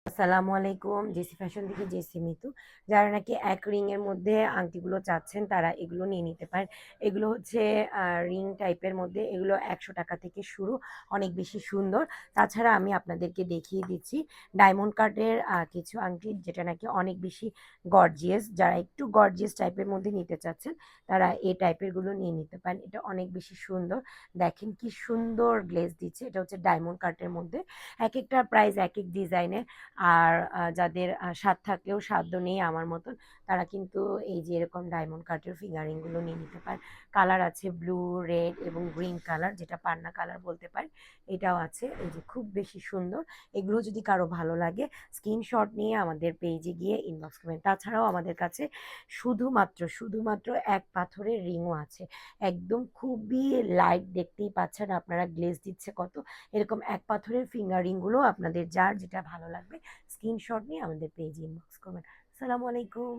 আসসালামু আলাইকুম। JC fashion থেকে জেসি মিতু। যারা নাকি এক রিং এর মধ্যে আংটিগুলো চাচ্ছেন তারা এগুলো নিয়ে নিতে পারেন। এগুলো হচ্ছে রিং টাইপের মধ্যে এগুলো ৳১০০ থেকে শুরু। অনেক বেশি সুন্দর। তাছাড়া আমি আপনাদেরকে দেখিয়ে দিচ্ছি ডায়মন্ড কাটের কিছু আংটি যেটা নাকি অনেক বেশি গর্জিয়াস। যারা একটু গর্জিয়াস টাইপের মধ্যে নিতে চাচ্ছেন তারা এই টাইপের গুলো নিয়ে নিতে পারেন। এটা অনেক বেশি সুন্দর। দেখেন কি সুন্দর গ্লেজ দিচ্ছে। এটা হচ্ছে ডায়মন্ড কাটের মধ্যে। একেকটার প্রাইস একেক ডিজাইনের। আর যাদের স্বাদ থাকলেও সাধ্য নেই আমার মতন, তারা কিন্তু এই যে এরকম ডায়মন্ড কাটের ফিঙ্গারিং গুলো নিয়ে নিতে পারেন। কালার আছে ব্লু, রেড এবং গ্রিন কালার, যেটা পান্না কালার বলতে পারেন। এটাও আছে। এই যে খুব বেশি সুন্দর। এগুলো যদি কারো ভালো লাগে স্ক্রিনশট নিয়ে আমাদের পেজে গিয়ে ইনবক্স করবেন। তাছাড়াও আমাদের কাছে শুধুমাত্র এক পাথরের রিংও আছে। একদম খুবই লাইট, দেখতেই পাচ্ছেন আপনারা গ্লেজ দিচ্ছে কত। এরকম এক পাথরের ফিঙ্গারিং গুলো আপনাদের যার যেটা ভালো লাগবে স্ক্রিনশট নিয়ে আমাদের পেজে ইনবক্স করবেন। আসসালামু আলাইকুম।